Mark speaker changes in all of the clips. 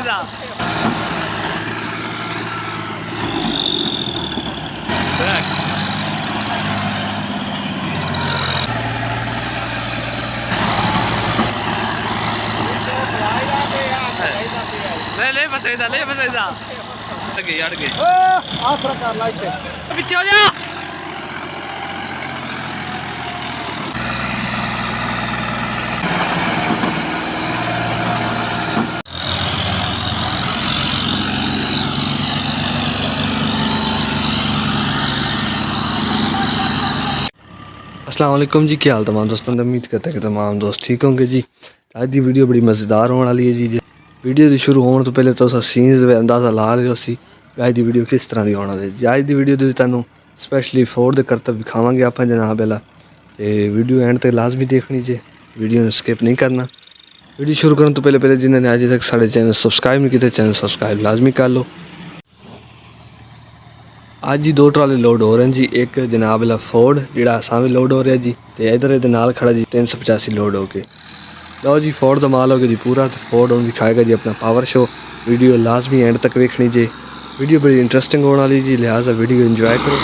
Speaker 1: بسيطة. ليه بسيطة ليه بسيطة. أڑ گئی.
Speaker 2: آسرا کر لا اتنے.
Speaker 1: پیچھے ہو جا.
Speaker 3: السلام علیکم جی، کیا حال تمام دوستوں نے؟ امید کرتا ہے کہ تمام دوست ٹھیک ہوں گے جی. اج دی ویڈیو بڑی مزیدار ہونے والی ہے جی. ویڈیو دی شروع ہونے تو پہلے تو سینز دا اندازہ لا لو سی اج دی ویڈیو کس طرح دی ہونا ہے جی. اج دی ویڈیو دے تانوں سپیشلی فورڈ دے کرتب دکھاواں گے اپاں جناب والا، تے ویڈیو اینڈ تے لازمی دیکھنی جی، ویڈیو نوں سکپ نہیں کرنا. ویڈیو شروع کرن تو پہلے جنہاں نے اج تک ساڈے چینل سبسکرائب نہیں کیتے چینل سبسکرائب لازمی کر لو. اج جی 2 ٹرالے لوڈ ہو رہے ہیں جی. ایک جناب والا فورڈ جڑا سامنے لوڈ ہو رہا ہے جی، تے ادھر دے نال کھڑا جی 385 لوڈ ہو کے. لو جی فورڈ دا مال ہو گیا جی پورا، تے فورڈ ہن دکھائے گا جی اپنا پاور شو. ویڈیو لازمی اینڈ تک ویکھنی جی، ویڈیو بڑی انٹرسٹنگ ہونے والی جی، لہٰذا ویڈیو انجوائے کرو.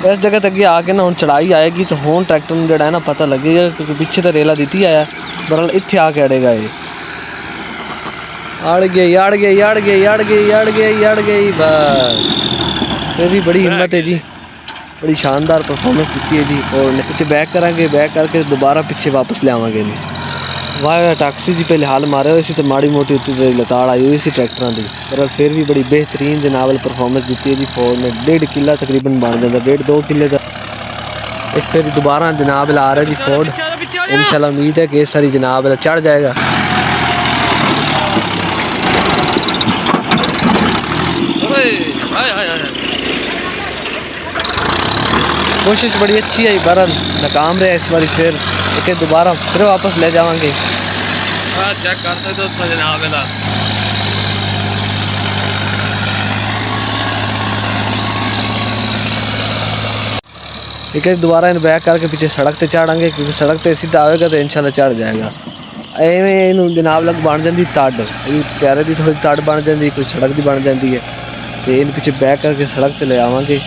Speaker 3: اس جگہ تک آ کے نا ہوں چڑھائی آئے گی تو ہوں ٹریکٹر میں جڑا ہے نا پتہ لگے گا، کیونکہ پیچھے تو ریلا دیتی آیا برحال اتنے آ کے اڑے گا. یہ اڑ گئی اڑ گئی اڑ گئی اڑ گئی اڑ گئی اڑ گئی بس. یہ بھی بڑی ہمت ہے جی، بڑی شاندار پرفارمنس دیتی ہے جی. اور اتنے بیک کریں گے، بیک کر کے دوبارہ پیچھے واپس لے آواں گے. واہ ٹیکسی جی پہلے حال مارے ہوئے سی تو ماڑی موٹی اتنی لتاڑ آئی ہوئی سی ٹریکٹراں دی، پر پھر بھی بڑی بہترین جناب پرفارمنس دیتی ہے جی. فورڈ نے 1.5 کلہ تقریباً بن جاتا، 1.5-2 کلے کا. ایک پھر دوبارہ جناب آ رہا ہے جی فورڈ. انشاءاللہ امید ہے کہ اس ساری جناب چڑھ جائے گا. کوشش بڑی اچھی ہے، برحال ناکام رہا اس باری. پھر کہ دوبارہ پھر واپس لے جاواں گے.
Speaker 1: چیک کر سکتے ہو جناب والا.
Speaker 3: ایک دوبارہ ان بیک کر کے پیچھے سڑک تے چڑھیں گے، کیونکہ سڑک تے سیدھا آئے گا تو انشاءاللہ چڑھ جائے گا. ایویں جناب لگ بن جاتی تڑ، کیرے دی تھوڑی تڑ بن جاتی، کوئی سڑک دی بن جاتی ہے. تو ان پیچھے بیک کر کے سڑک تے لے آواں گے،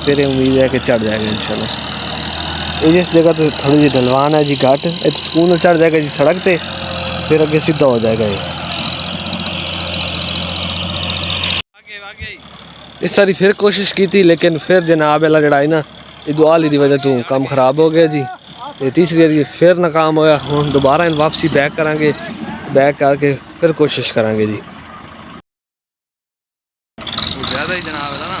Speaker 3: پھر امید ہے کہ چڑھ جائے گا انشاءاللہ. یہ جس جگہ تو تھوڑی جی ڈھلوان ہے جی گھٹ، یہ سکون چڑھ جائے گا جی سڑک تے، پھر اگے سیدھا ہو جائے گا. یہ اس ساری پھر کوشش کی تھی، لیکن پھر جناب والا جڑا ہے نا یہ دعا لی دی وجہ تو کام خراب ہو گیا جی. تے تیسری بار پھر ناکام ہویا. ہوں دوبارہ ان واپسی بیک کریں گے، بیک کر کے پھر کوشش کریں گے جی.
Speaker 1: زیادہ ہی جناب ہے نا.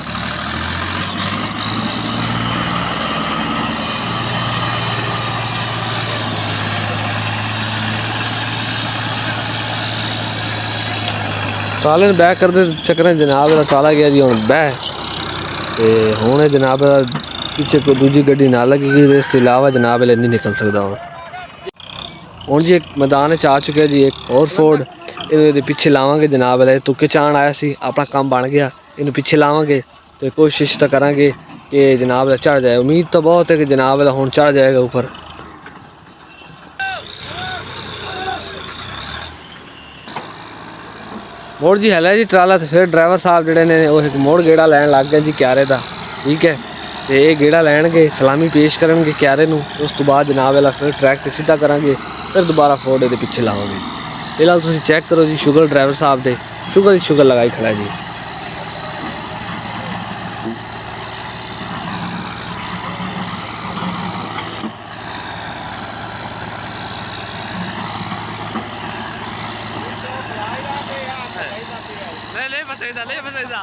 Speaker 3: ٹرالے بیک کرتے چکر جناب ٹرالا گیا جی. ہوں بہ ہوں جناب پیچھے کوئی دوجی گڈی نہ لگے گی، اس کے علاوہ جناب نہیں نکل سکتا. ہوں جی ایک میدان آ چکے جی ایک اور فورڈ. یہ پیچھے لاواں گے جناب تکے چان آیا سی، اپنا کام بن گیا. یہ پیچھے لاواں گے تو کوشش تو کریں گے کہ جناب چڑھ جائے. امید تو بہت ہے کہ جناب ہوں چڑھ جائے گا اوپر. موڑ جی ہلا جی ٹرالا. تو پھر ڈرائیور صاحب جڑے نے وہ ایک موڑ گیڑا لین لگ گئے جی کیارے دا. ٹھیک ہے، تو یہ گیڑا لین گے، سلامی پیش کرن گے کیارے نو. اس تو بعد جناب والا پھر ٹریک تے سیدھا کریں گے، پھر دوبارہ فورڈ دے پیچھے لاؤں گے. فی الحال تسی چیک کرو جی شگر ڈرائیور صاحب دے شگر لگائی کھڑا ہے جی.
Speaker 1: فسيدا ليه فسيدا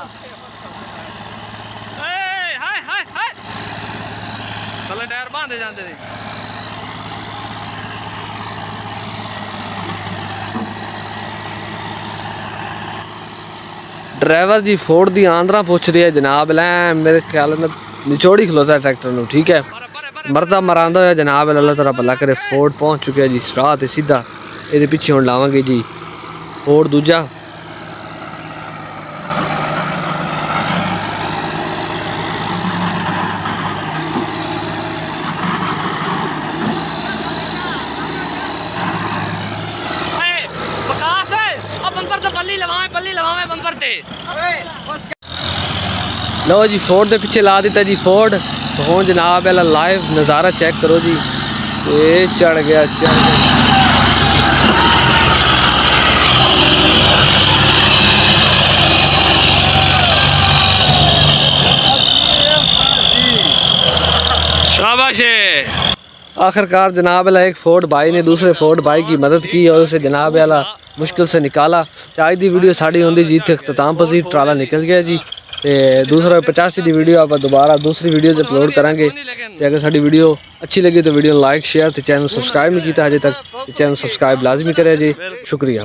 Speaker 1: اے ہائے ہائے ہائے تھلے ٹائر باندھے جاندے نے
Speaker 3: ڈرائیور جی فورڈ دی آندرا پوچھ رہی ہے جناب لے میرے خیال میں نچوڑی کھلوتا ہے ٹریکٹر نو ٹھیک ہے مرتا مراندا ہوا جناب اللہ تعالیٰ بھلا کرے فورڈ پہنچ چکے جی راہ تے سیدھا یہ پیچھے ہوں لاواں گے جی فورڈ دوجا
Speaker 1: بکاس ہے اب بمپر تو پلی لواویں بمپر تے
Speaker 3: لو جی فورڈ دے پیچھے لا دیتا جی فورڈ تو ہوں جناب اللہ لائیو نظارہ چیک کرو جی یہ چڑھ گیا
Speaker 1: شاباش ہے
Speaker 3: آخر کار جناب اللہ ایک فورڈ بھائی نے دوسرے فورڈ بھائی کی مدد کی اور اسے جناب اللہ مشکل سے نکالا چاہے دی ویڈیو ساڑی ہوندی جی تھے اختتام پذیر ٹرالا نکل گیا جی دوسرا 85 دی ویڈیو آپ دوبارہ دوسری ویڈیو سے اپلوڈ کریں گے اگر ساری ویڈیو اچھی لگی تو ویڈیو لائک شیئر تے چینل سبسکرائب نہیں کیتا ہجے تک چینل سبسکرائب لازمی کرے جی شکریہ